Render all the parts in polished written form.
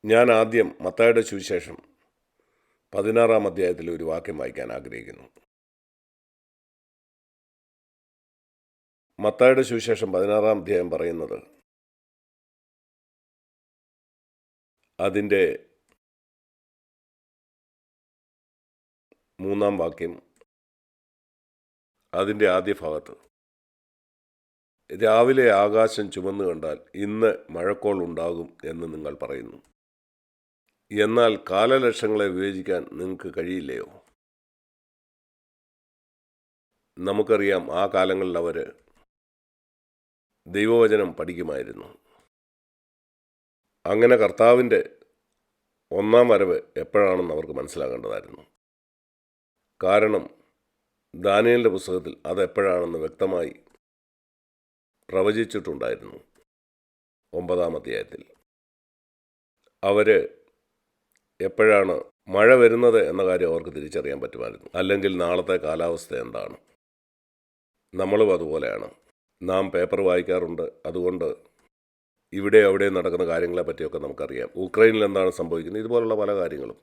ഞാൻ ആദ്യം മത്തായിയുടെ സുവിശേഷം 16-ാം അധ്യായത്തിലെ ഒരു വാക്യം വായിക്കാൻ ആഗ്രഹിക്കുന്നു. മത്തായിയുടെ സുവിശേഷം 16-ാം അധ്യായം പറയുന്നത്, അതിൻ്റെ 3-ാം വാക്യം, അതിൻ്റെ ആദ്യ ഭാഗത്ത്, രാവിലെ ആകാശം ചുമന്നു കണ്ടാൽ ഇന്ന് മഴക്കോൾ ഉണ്ടാകും എന്ന് നിങ്ങൾ പറയുന്നു. എന്നാൽ കാലലക്ഷങ്ങളെ വിവേചിക്കാൻ നിങ്ങൾക്ക് കഴിയില്ലയോ? നമുക്കറിയാം, ആ കാലങ്ങളിൽ അവർ ദൈവവചനം പഠിക്കുമായിരുന്നു. അങ്ങനെ കർത്താവിൻ്റെ 1-ാം വരവ് എപ്പോഴാണെന്ന് അവർക്ക് മനസ്സിലാക്കേണ്ടതായിരുന്നു. കാരണം ദാനിയേലിൻ്റെ പുസ്തകത്തിൽ അതെപ്പോഴാണെന്ന് വ്യക്തമായി പ്രവചിച്ചിട്ടുണ്ടായിരുന്നു. 9-ാം അധ്യായത്തിൽ അവർ എപ്പോഴാണ് മഴ വരുന്നത് എന്ന കാര്യം അവർക്ക് തിരിച്ചറിയാൻ പറ്റുമായിരുന്നു. അല്ലെങ്കിൽ നാളത്തെ കാലാവസ്ഥ എന്താണ്. നമ്മളും അതുപോലെയാണ്. നാം പേപ്പർ വായിക്കാറുണ്ട്. അതുകൊണ്ട് ഇവിടെ അവിടെ നടക്കുന്ന കാര്യങ്ങളെ പറ്റിയൊക്കെ നമുക്കറിയാം. ഉക്രൈനിൽ എന്താണ് സംഭവിക്കുന്നത്, ഇതുപോലുള്ള പല കാര്യങ്ങളും.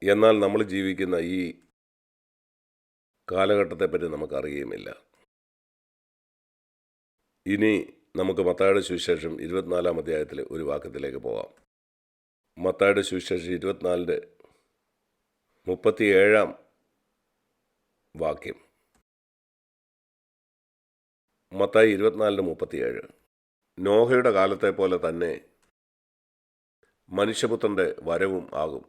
എന്നാൽ നമ്മൾ ജീവിക്കുന്ന ഈ കാലഘട്ടത്തെപ്പറ്റി നമുക്കറിയുകയുമില്ല. ഇനി നമുക്ക് മത്തായിയുടെ സുവിശേഷം 24-ാം അധ്യായത്തിലെ ഒരു വാക്യത്തിലേക്ക് പോകാം. മത്തായിയുടെ സുവിശേഷം 24-ന്റെ 37-ാം വാക്യം. മത്തായി 24-37. നോഹയുടെ കാലത്തെ പോലെ തന്നെ മനുഷ്യപുത്രൻ്റെ വരവും ആകും.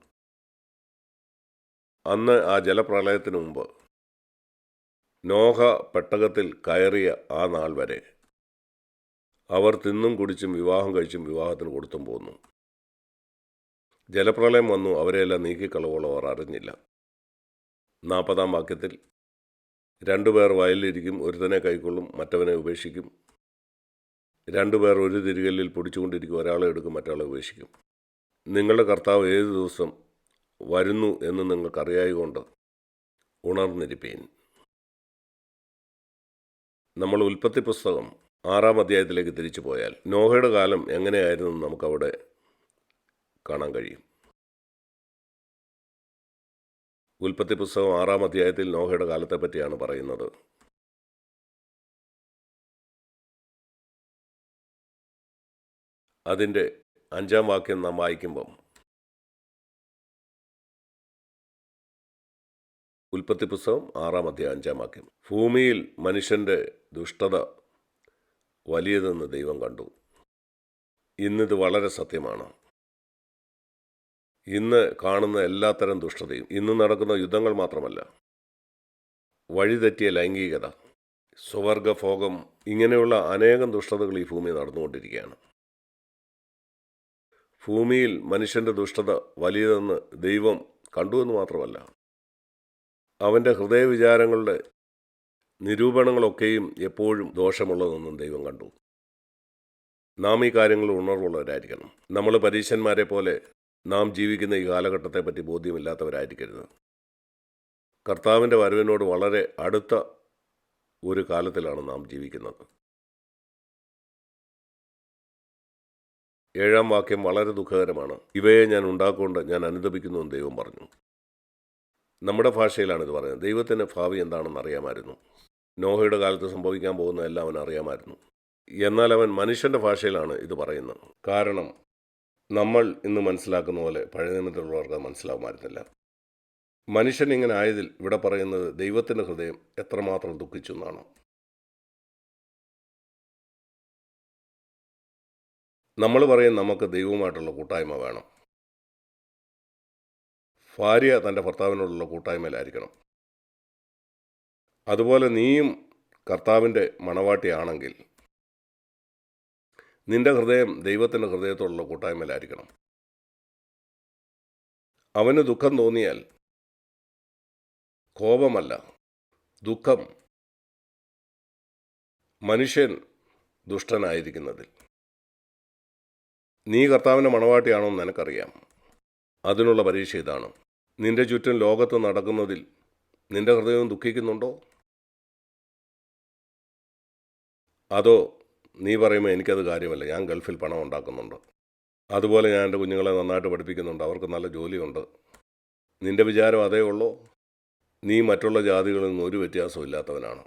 അന്ന് ആ ജലപ്രളയത്തിനു മുമ്പ് നോഹ പെട്ടകത്തിൽ കയറിയ ആ നാൾ വരെ അവർ തിന്നും കുടിച്ചും വിവാഹം കഴിച്ചും വിവാഹത്തിന് കൊടുത്തും പോന്നു. ജലപ്രളയം വന്നു, അവരെയെല്ലാം നീക്കിക്കളവോളം അവർ അറിഞ്ഞില്ല. 40-ാം വാക്യത്തിൽ, 2 പേർ വയലിലിരിക്കും, ഒരുത്തനെ കൈക്കൊള്ളും, മറ്റവനെ ഉപേക്ഷിക്കും. 2 പേർ ഒരു തിരികല്ലിൽ പൊടിച്ചുകൊണ്ടിരിക്കും, ഒരാളെ എടുക്കും, മറ്റയാളെ ഉപേക്ഷിക്കും. നിങ്ങളുടെ കർത്താവ് ഏതു ദിവസം വരുന്നു എന്ന് നിങ്ങൾക്കറിയായതുകൊണ്ട് ഉണർന്നിരിപ്പീൻ. നമ്മൾ ഉൽപ്പത്തി പുസ്തകം 6-ാം അധ്യായത്തിലേക്ക് തിരിച്ചു പോയാൽ നോഹയുടെ കാലം എങ്ങനെയായിരുന്നു നമുക്കവിടെ കാണാൻ കഴിയും. ഉൽപ്പത്തി പുസ്തകം 6-ാം അധ്യായത്തിൽ നോഹയുടെ കാലത്തെ പറ്റിയാണ് പറയുന്നത്. അതിൻ്റെ 5-ാം വാക്യം നാം വായിക്കുമ്പം, ഉൽപ്പത്തി പുസ്തകം 6-ാം അധ്യായം 5-ാം വാക്യം, ഭൂമിയിൽ മനുഷ്യൻ്റെ ദുഷ്ടത വലിയതെന്ന് ദൈവം കണ്ടു. ഇന്നിത് വളരെ സത്യമാണ്. ഇന്ന് കാണുന്ന എല്ലാത്തരം ദുഷ്ടതയും, ഇന്ന് നടക്കുന്ന യുദ്ധങ്ങൾ മാത്രമല്ല, വഴിതെറ്റിയ ലൈംഗികത, സ്വവർഗഭോഗം, ഇങ്ങനെയുള്ള അനേകം ദുഷ്ടതകൾ ഈ ഭൂമി നടന്നുകൊണ്ടിരിക്കുകയാണ്. ഭൂമിയിൽ മനുഷ്യൻ്റെ ദുഷ്ടത വലിയതെന്ന് ദൈവം കണ്ടു എന്ന് മാത്രമല്ല, അവൻ്റെ ഹൃദയവിചാരങ്ങളുടെ നിരൂപണങ്ങളൊക്കെയും എപ്പോഴും ദോഷമുള്ളതെന്നും ദൈവം കണ്ടു. നാം ഈ കാര്യങ്ങൾ ഉണർവുള്ളവരായിരിക്കണം. നമ്മൾ പരീശന്മാരെ പോലെ നാം ജീവിക്കുന്ന ഈ കാലഘട്ടത്തെപ്പറ്റി ബോധ്യമില്ലാത്തവരായിരിക്കരുത്. കർത്താവിൻ്റെ വരവിനോട് വളരെ അടുത്ത ഒരു കാലത്തിലാണ് നാം ജീവിക്കുന്നത്. 7-ാം വാക്യം വളരെ ദുഃഖകരമാണ്. ഇവയെ ഞാൻ ഉണ്ടാക്കുകൊണ്ട് ഞാൻ അനുതപിക്കുന്നു എന്ന് ദൈവം പറഞ്ഞു. നമ്മുടെ ഭാഷയിലാണ് ഇത് പറയുന്നത്. ദൈവത്തിന് ഭാവി എന്താണെന്ന് അറിയാമായിരുന്നു. നോഹയുടെ കാലത്ത് സംഭവിക്കാൻ പോകുന്നതെല്ലാം അവൻ അറിയാമായിരുന്നു. എന്നാൽ അവൻ മനുഷ്യൻ്റെ ഭാഷയിലാണ് ഇത് പറയുന്നത്. കാരണം നമ്മൾ ഇന്ന് മനസ്സിലാക്കുന്ന പോലെ പഴയ നിയമത്തിലുള്ളവർക്ക് മനസ്സിലാവുമായിരുന്നില്ല. മനുഷ്യൻ ഇങ്ങനെ ആയതിൽ ഇവിടെ പറയുന്നത് ദൈവത്തിൻ്റെ ഹൃദയം എത്രമാത്രം ദുഃഖിച്ചു എന്നാണ്. നമ്മൾ പറയും നമുക്ക് ദൈവവുമായിട്ടുള്ള കൂട്ടായ്മ വേണം. ഭാര്യ തൻ്റെ ഭർത്താവിനോടുള്ള കൂട്ടായ്മയിലായിരിക്കണം. അതുപോലെ നീയും കർത്താവിൻ്റെ മണവാട്ടിയാണെങ്കിൽ നിന്റെ ഹൃദയം ദൈവത്തിൻ്റെ ഹൃദയത്തോടുള്ള കൂട്ടായ്മയിലായിരിക്കണം. അവന് ദുഃഖം തോന്നിയാൽ കോപമല്ല, ദുഃഖം മനുഷ്യൻ ദുഷ്ടനായിരിക്കുന്നതിൽ. നീ കർത്താവിൻ്റെ മണവാട്ടിയാണോ എന്ന് നിനക്കറിയാം. അതിനുള്ള പരീക്ഷ ഇതാണ്. നിന്റെ ചുറ്റും ലോകത്ത് നടക്കുന്നതിൽ നിന്റെ ഹൃദയം ദുഃഖിക്കുന്നുണ്ടോ? അതോ നീ പറയുമ്പോൾ എനിക്കത് കാര്യമല്ല, ഞാൻ ഗൾഫിൽ പണം ഉണ്ടാക്കുന്നുണ്ട്, അതുപോലെ ഞാൻ എൻ്റെ കുഞ്ഞുങ്ങളെ നന്നായിട്ട് പഠിപ്പിക്കുന്നുണ്ട്. അവർക്ക് നല്ല ജോലിയുണ്ട്. നിന്റെ വിചാരം അതേ ഉള്ളൂ? നീ മറ്റുള്ള ജാതികളിൽ നിന്ന് ഒരു വ്യത്യാസവും ഇല്ലാത്തവനാണ്.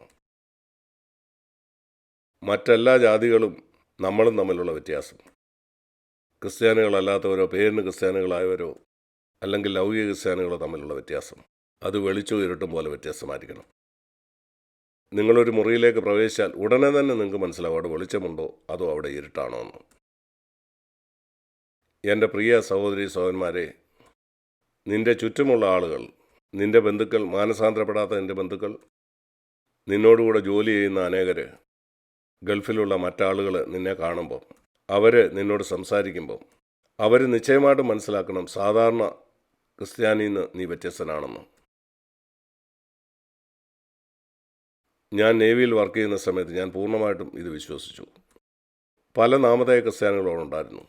മറ്റെല്ലാ ജാതികളും നമ്മളും തമ്മിലുള്ള വ്യത്യാസം, ക്രിസ്ത്യാനികളല്ലാത്തവരോ പേരിന് ക്രിസ്ത്യാനികളായവരോ അല്ലെങ്കിൽ ലൗകിക ക്രിസ്ത്യാനികളോ തമ്മിലുള്ള വ്യത്യാസം, അത് വെളിച്ചവും ഇരുട്ടും പോലെ വ്യത്യസ്തമായിരിക്കണം. നിങ്ങളൊരു മുറിയിലേക്ക് പ്രവേശിച്ചാൽ ഉടനെ തന്നെ നിങ്ങൾക്ക് മനസ്സിലാവും അവിടെ വെളിച്ചമുണ്ടോ അതോ അവിടെ ഇരുട്ടാണോ എന്ന്. എൻ്റെ പ്രിയ സഹോദരി സഹോദരന്മാരെ, നിൻ്റെ ചുറ്റുമുള്ള ആളുകൾ, നിൻ്റെ ബന്ധുക്കൾ, മാനസാന്തരപ്പെടാത്ത നിൻ്റെ ബന്ധുക്കൾ, നിന്നോടുകൂടെ ജോലി ചെയ്യുന്ന അനേകർ, ഗൾഫിലുള്ള മറ്റാളുകൾ നിന്നെ കാണുമ്പോൾ, അവർ നിന്നോട് സംസാരിക്കുമ്പോൾ, അവർ നിശ്ചയമായിട്ടും മനസ്സിലാക്കണം സാധാരണ ക്രിസ്ത്യാനിയിൽ നിന്ന് നീ വ്യത്യസ്തനാണെന്ന്. ഞാൻ നേവിയിൽ വർക്ക് ചെയ്യുന്ന സമയത്ത് ഞാൻ പൂർണ്ണമായിട്ടും ഇത് വിശ്വസിച്ചു. പല നാമധേയ ക്രിസ്ത്യാനികളോടുണ്ടായിരുന്നു.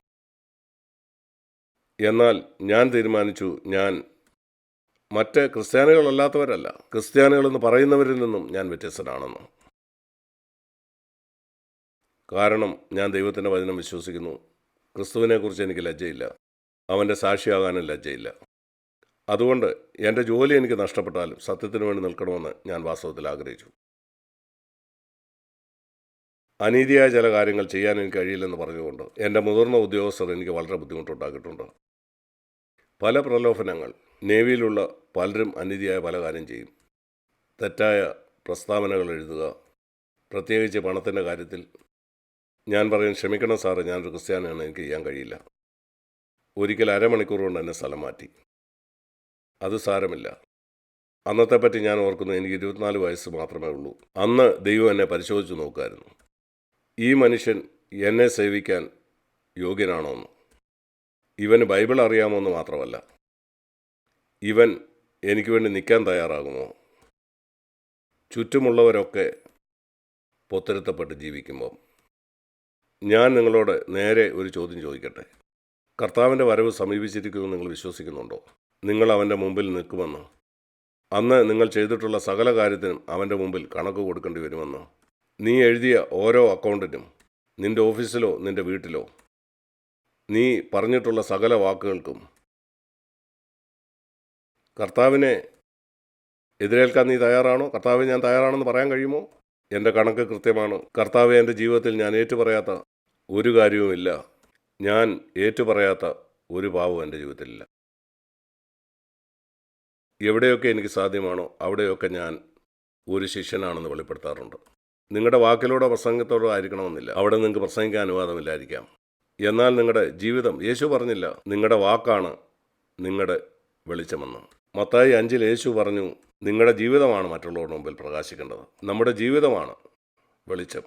എന്നാൽ ഞാൻ തീരുമാനിച്ചു, ഞാൻ മറ്റ് ക്രിസ്ത്യാനികളല്ലാത്തവരല്ല, ക്രിസ്ത്യാനികളെന്ന് പറയുന്നവരിൽ നിന്നും ഞാൻ വ്യത്യസ്തനാണെന്ന്. കാരണം ഞാൻ ദൈവത്തിൻ്റെ വചനം വിശ്വസിക്കുന്നു. ക്രിസ്തുവിനെക്കുറിച്ച് എനിക്ക് ലജ്ജയില്ല, അവൻ്റെ സാക്ഷിയാകാനും ലജ്ജയില്ല. അതുകൊണ്ട് എൻ്റെ ജോലി എനിക്ക് നഷ്ടപ്പെട്ടാലും സത്യത്തിന് വേണ്ടി നിൽക്കണമെന്ന് ഞാൻ വാസ്തവത്തിൽ ആഗ്രഹിച്ചു. അനീതിയായ ചില കാര്യങ്ങൾ ചെയ്യാൻ എനിക്ക് കഴിയില്ലെന്ന് പറഞ്ഞുകൊണ്ട് എൻ്റെ മുതിർന്ന ഉദ്യോഗസ്ഥർ എനിക്ക് വളരെ ബുദ്ധിമുട്ടുണ്ടാക്കിയിട്ടുണ്ട്. പല പ്രലോഭനങ്ങൾ, നേവിയിലുള്ള പലരും അനീതിയായ പല കാര്യം ചെയ്യും. തെറ്റായ പ്രസ്താവനകൾ എഴുതുക, പ്രത്യേകിച്ച് പണത്തിൻ്റെ കാര്യത്തിൽ. ഞാൻ പറയും, ക്ഷമിക്കണം സാറ്, ഞാനൊരു ക്രിസ്ത്യാനിയാണ്, എനിക്ക് ചെയ്യാൻ കഴിയില്ല. ഒരിക്കൽ അരമണിക്കൂർ കൊണ്ട് എന്നെ സ്ഥലം മാറ്റി. അത് സാരമില്ല. അന്നത്തെപ്പറ്റി ഞാൻ ഓർക്കുന്നു, എനിക്ക് 24 വയസ്സ് മാത്രമേ ഉള്ളൂ. അന്ന് ദൈവം എന്നെ പരിശോധിച്ച് നോക്കുമായിരുന്നു. ഈ മനുഷ്യൻ എന്നെ സേവിക്കാൻ യോഗ്യനാണോ എന്ന്. ഇവന് ബൈബിൾ അറിയാമോ എന്ന് മാത്രമല്ല, ഇവൻ എനിക്ക് വേണ്ടി നിൽക്കാൻ തയ്യാറാകുമോ. ചുറ്റുമുള്ളവരൊക്കെ പൊത്തരുത്തപ്പെട്ട് ജീവിക്കുമ്പോൾ ഞാൻ നിങ്ങളോട് നേരെ ഒരു ചോദ്യം ചോദിക്കട്ടെ. കർത്താവിൻ്റെ വരവ് സമീപിച്ചിരിക്കുമെന്ന് നിങ്ങൾ വിശ്വസിക്കുന്നുണ്ടോ? നിങ്ങൾ അവൻ്റെ മുമ്പിൽ നിൽക്കുമെന്ന്, അന്ന് നിങ്ങൾ ചെയ്തിട്ടുള്ള സകല കാര്യത്തിനും അവൻ്റെ മുമ്പിൽ കണക്ക് കൊടുക്കേണ്ടി വരുമെന്ന്, നീ എഴുതിയ ഓരോ അക്കൗണ്ടിനും, നിൻ്റെ ഓഫീസിലോ നിൻ്റെ വീട്ടിലോ നീ പറഞ്ഞിട്ടുള്ള സകല വാക്കുകൾക്കും കർത്താവിനെ എതിരേൽക്കാൻ നീ തയ്യാറാണോ? കർത്താവ് ഞാൻ തയ്യാറാണെന്ന് പറയാൻ കഴിയുമോ? എൻ്റെ കണക്ക് കൃത്യമാണ്. കർത്താവ് എൻ്റെ ജീവിതത്തിൽ ഞാൻ ഏറ്റുപറയാത്ത ഒരു കാര്യവുമില്ല. ഞാൻ ഏറ്റുപറയാത്ത ഒരു പാവവും എൻ്റെ ജീവിതത്തിലില്ല. എവിടെയൊക്കെ എനിക്ക് സാധ്യമാണോ അവിടെയൊക്കെ ഞാൻ ഒരു ശിഷ്യനാണെന്ന് വെളിപ്പെടുത്താറുണ്ട്. നിങ്ങളുടെ വാക്കിലൂടെ പ്രസംഗത്തോടോ ആയിരിക്കണമെന്നില്ല, അവിടെ നിങ്ങൾക്ക് പ്രസംഗിക്കാൻ അനുവാദമില്ലായിരിക്കാം. എന്നാൽ നിങ്ങളുടെ ജീവിതം, യേശു പറഞ്ഞില്ല നിങ്ങളുടെ വാക്കാണ് നിങ്ങളുടെ വെളിച്ചമെന്ന്. മത്തായി 5 യേശു പറഞ്ഞു, നിങ്ങളുടെ ജീവിതമാണ് മറ്റുള്ളവരുടെ മുമ്പിൽ പ്രകാശിക്കേണ്ടത്. നമ്മുടെ ജീവിതമാണ് വെളിച്ചം.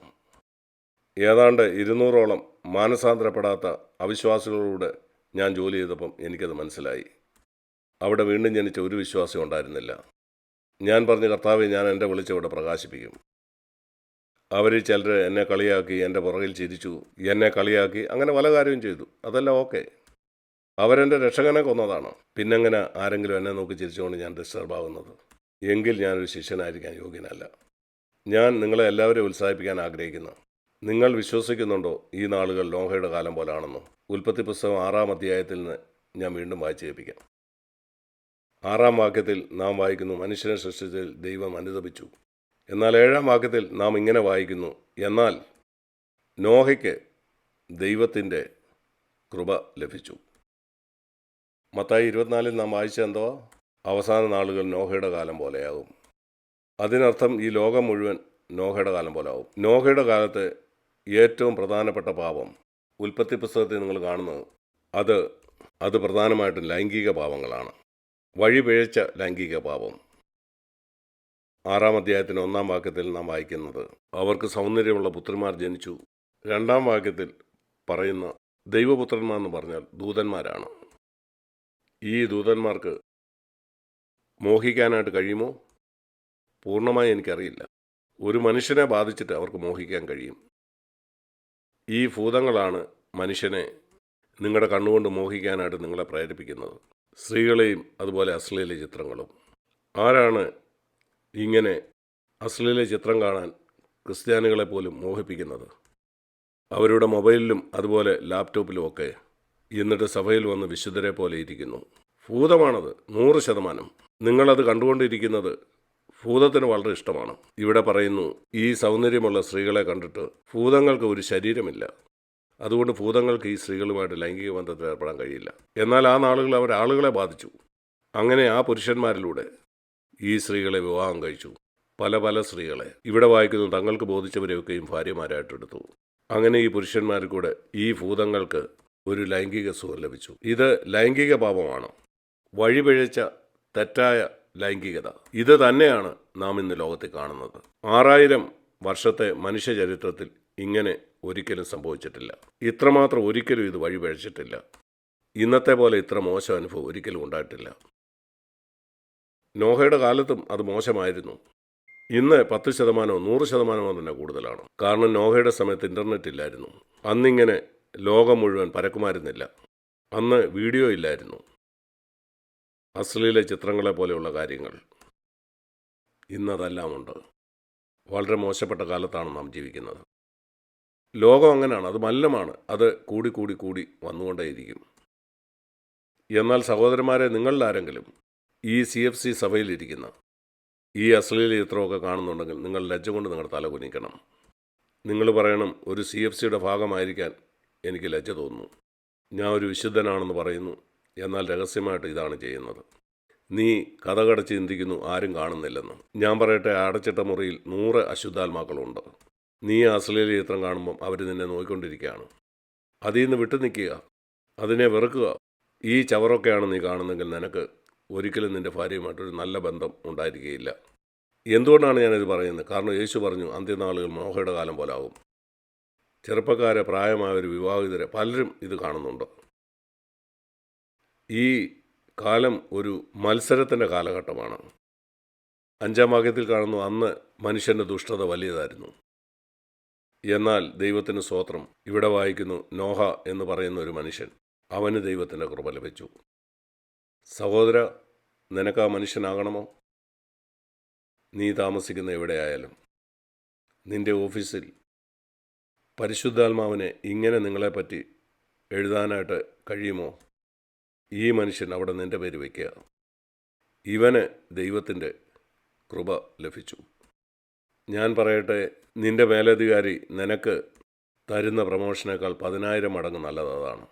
ഏതാണ്ട് 200ഓളം മാനസാന്തരപ്പെടാത്ത അവിശ്വാസികളോട് ഞാൻ ജോലി ചെയ്തപ്പം എനിക്കത് മനസ്സിലായി. അവിടെ വീണ്ടും ജനിച്ച ഒരു വിശ്വാസം ഉണ്ടായിരുന്നില്ല. ഞാൻ പറഞ്ഞു, കർത്താവേ, ഞാൻ എൻ്റെ വെളിച്ചം ഇവിടെ പ്രകാശിപ്പിക്കും. അവരിൽ ചിലർ എന്നെ കളിയാക്കി, എൻ്റെ പുറകിൽ ചിരിച്ചു, എന്നെ കളിയാക്കി, അങ്ങനെ പല കാര്യവും ചെയ്തു. അതെല്ലാം ഓക്കെ. അവരെൻ്റെ രക്ഷകനെ കൊന്നതാണ്. പിന്നെങ്ങനെ ആരെങ്കിലും എന്നെ നോക്കി ചിരിച്ചുകൊണ്ട് ഞാൻ ഡിസ്റ്റർബ് ആകുന്നത്? എങ്കിൽ ഞാനൊരു ശിഷ്യനായിരിക്കാൻ യോഗ്യനല്ല. ഞാൻ നിങ്ങളെ എല്ലാവരെയും ഉത്സാഹിപ്പിക്കാൻ ആഗ്രഹിക്കുന്നു. നിങ്ങൾ വിശ്വസിക്കുന്നുണ്ടോ ഈ നാളുകൾ നോഹയുടെ കാലം പോലാണെന്ന്? ഉൽപ്പത്തി പുസ്തകം 6-ാം അധ്യായത്തിൽ നിന്ന് ഞാൻ വീണ്ടും വായിച്ചു കേൾപ്പിക്കാം. 6-ാം വാക്യത്തിൽ നാം വായിക്കുന്നു, മനുഷ്യനെ സൃഷ്ടിച്ചതിൽ ദൈവം അനുതപിച്ചു. എന്നാൽ 7-ാം വാക്യത്തിൽ നാം ഇങ്ങനെ വായിക്കുന്നു, എന്നാൽ നോഹയ്ക്ക് ദൈവത്തിൻ്റെ കൃപ ലഭിച്ചു. മത്തായി 24 നാം വായിച്ച എന്തോ, അവസാന നാളുകൾ നോഹയുടെ കാലം പോലെയാകും. അതിനർത്ഥം ഈ ലോകം മുഴുവൻ നോഹയുടെ കാലം പോലെ ആവും. നോഹയുടെ കാലത്ത് ഏറ്റവും പ്രധാനപ്പെട്ട പാപം ഉൽപ്പത്തി പുസ്തകത്തിൽ നിങ്ങൾ കാണുന്നത്, അത് പ്രധാനമായിട്ടും ലൈംഗിക പാപങ്ങളാണ്. വഴി പിഴച്ച ലൈംഗിക പാപം. 6-ാം അധ്യായത്തിന് 1-ാം വാക്യത്തിൽ നാം വായിക്കുന്നത്, അവർക്ക് സൗന്ദര്യമുള്ള പുത്രന്മാർ ജനിച്ചു. 2-ാം വാക്യത്തിൽ പറയുന്ന ദൈവപുത്രന്മാർ എന്ന് പറഞ്ഞാൽ ദൂതന്മാരാണ്. ഈ ദൂതന്മാർക്ക് മോഹിക്കാനായിട്ട് കഴിയുമോ? പൂർണ്ണമായി എനിക്കറിയില്ല. ഒരു മനുഷ്യനെ ബാധിച്ചിട്ട് അവർക്ക് മോഹിക്കാൻ കഴിയും. ഈ ഭൂതങ്ങളാണ് മനുഷ്യനെ നിങ്ങളുടെ കണ്ണുകൊണ്ട് മോഹിക്കാനായിട്ട് നിങ്ങളെ പ്രേരിപ്പിക്കുന്നത്. സ്ത്രീകളെയും അതുപോലെ അശ്ലീല ചിത്രങ്ങളും. ആരാണ് ഇങ്ങനെ അശ്ലീല ചിത്രം കാണാൻ ക്രിസ്ത്യാനികളെ പോലും മോഹിപ്പിക്കുന്നത്? അവരുടെ മൊബൈലിലും അതുപോലെ ലാപ്ടോപ്പിലും ഒക്കെ എന്നിട്ട് സഭയിൽ വന്ന് വിശുദ്ധരെ പോലെ ഇരിക്കുന്നു. ഭൂതമാണത് 100%. നിങ്ങളത് കണ്ടുകൊണ്ടിരിക്കുന്നത് ഭൂതത്തിന് വളരെ ഇഷ്ടമാണ്. ഇവിടെ പറയുന്നു, ഈ സൗന്ദര്യമുള്ള സ്ത്രീകളെ കണ്ടിട്ട് ഭൂതങ്ങൾക്ക് ഒരു ശരീരമില്ല, അതുകൊണ്ട് ഭൂതങ്ങൾക്ക് ഈ സ്ത്രീകളുമായിട്ട് ലൈംഗിക ബന്ധത്തിൽ ഏർപ്പെടാൻ കഴിയില്ല. എന്നാൽ ആ നാളുകൾ അവർ ആളുകളെ ബാധിച്ചു. അങ്ങനെ ആ പുരുഷന്മാരിലൂടെ ഈ സ്ത്രീകളെ വിവാഹം കഴിച്ചു. പല പല സ്ത്രീകളെ ഇവിടെ വായിക്കുന്നു, തങ്ങൾക്ക് ബോധിച്ചവരെയൊക്കെയും ഭാര്യമാരായിട്ടെടുത്തു. അങ്ങനെ ഈ പുരുഷന്മാരിൽ കൂടെ ഈ ഭൂതങ്ങൾക്ക് ഒരു ലൈംഗിക സുഖം ലഭിച്ചു. ഇത് ലൈംഗിക പാപമാണ്, വഴിപിഴച്ച തെറ്റായ ലൈംഗികത. ഇത് തന്നെയാണ് നാം ഇന്ന് ലോകത്തിൽ കാണുന്നത്. 6000 വർഷത്തെ മനുഷ്യ ചരിത്രത്തിൽ ഇങ്ങനെ ഒരിക്കലും സംഭവിച്ചിട്ടില്ല. ഇത്രമാത്രം ഒരിക്കലും ഇത് വഴിപിഴച്ചിട്ടില്ല. ഇന്നത്തെ പോലെ ഇത്ര മോശം അനുഭവം ഒരിക്കലും ഉണ്ടായിട്ടില്ല. നോഹയുടെ കാലത്തും അത് മോശമായിരുന്നു. ഇന്ന് 10%, 100% തന്നെ കൂടുതലാണ്. കാരണം നോഹയുടെ സമയത്ത് ഇൻ്റർനെറ്റ് ഇല്ലായിരുന്നു. അന്നിങ്ങനെ ലോകം മുഴുവൻ പരക്കുമായിരുന്നില്ല. അന്ന് വീഡിയോ ഇല്ലായിരുന്നു, അശ്ലീല ചിത്രങ്ങളെ പോലെയുള്ള കാര്യങ്ങൾ. ഇന്നതെല്ലാം ഉണ്ട്. വളരെ മോശപ്പെട്ട കാലത്താണ് നാം ജീവിക്കുന്നത്. ലോകം അങ്ങനെയാണ്, അത് മലിനമാണ്. അത് കൂടി കൂടി കൂടി വന്നുകൊണ്ടേയിരിക്കും. എന്നാൽ സഹോദരന്മാരെ, നിങ്ങളിലാരെങ്കിലും ഈ CFC സഭയിലിരിക്കുന്ന ഈ അശ്ലീല ചിത്രമൊക്കെ കാണുന്നുണ്ടെങ്കിൽ നിങ്ങൾ ലജ്ജ കൊണ്ട് നിങ്ങളുടെ തല കുനിക്കണം. നിങ്ങൾ പറയണം, ഒരു CFCയുടെ ഭാഗമായിരിക്കാൻ എനിക്ക് ലജ്ജ തോന്നുന്നു. ഞാൻ ഒരു വിശുദ്ധനാണെന്ന് പറയുന്നു, എന്നാൽ രഹസ്യമായിട്ട് ഇതാണ് ചെയ്യുന്നത്. നീ കഥകടച്ച് ചിന്തിക്കുന്നു, ആരും കാണുന്നില്ലെന്ന്. ഞാൻ പറയട്ടെ, അടച്ചിട്ട മുറിയിൽ 100 അശുദ്ധാത്മാക്കളുണ്ട്. നീ ആ അശ്ലീല ചിത്രം കാണുമ്പം അവർ നിന്നെ നോക്കിക്കൊണ്ടിരിക്കുകയാണ്. അതിൽ നിന്ന് വിട്ടു നിൽക്കുക, അതിനെ വെറുക്കുക. ഈ ചവറൊക്കെയാണ് നീ കാണുന്നെങ്കിൽ നിനക്ക് ഒരിക്കലും നിൻ്റെ ഭാര്യയുമായിട്ടൊരു നല്ല ബന്ധം ഉണ്ടായിരിക്കുകയില്ല. എന്തുകൊണ്ടാണ് ഞാനിത് പറയുന്നത്? കാരണം യേശു പറഞ്ഞു, അന്ത്യനാളുകൾ നോഹയുടെ കാലം പോലാകും. ചെറുപ്പക്കാരെ, പ്രായമായവർ, വിവാഹിതരെ പലരും ഇത് കാണുന്നുണ്ട്. ഈ കാലം ഒരു മത്സരത്തിൻ്റെ കാലഘട്ടമാണ്. 5-ാം വാക്യത്തിൽ കാണുന്നു, അന്ന് മനുഷ്യൻ്റെ ദുഷ്ടത വലിയതായിരുന്നു. എന്നാൽ ദൈവത്തിന് സ്തോത്രം, ഇവിടെ വായിക്കുന്നു, നോഹ എന്ന് പറയുന്ന ഒരു മനുഷ്യൻ, അവന് ദൈവത്തിൻ്റെ കൃപ ലഭിച്ചു. സഹോദര, നിനക്ക് ആ മനുഷ്യനാകണമോ? നീ താമസിക്കുന്ന എവിടെയായാലും, നിൻ്റെ ഓഫീസിൽ പരിശുദ്ധാത്മാവിനെ ഇങ്ങനെ നിങ്ങളെപ്പറ്റി എഴുതാനായിട്ട് കഴിയുമോ? ഈ മനുഷ്യൻ അവിടെ നിൻ്റെ പേര് വയ്ക്കുക. ഇവന് ദൈവത്തിൻ്റെ കൃപ ലഭിച്ചു. ഞാൻ പറയട്ടെ, നിൻ്റെ മേലധികാരി നിനക്ക് തരുന്ന പ്രമോഷനേക്കാൾ 10,000 മടങ്ങ് നല്ലതാണ്.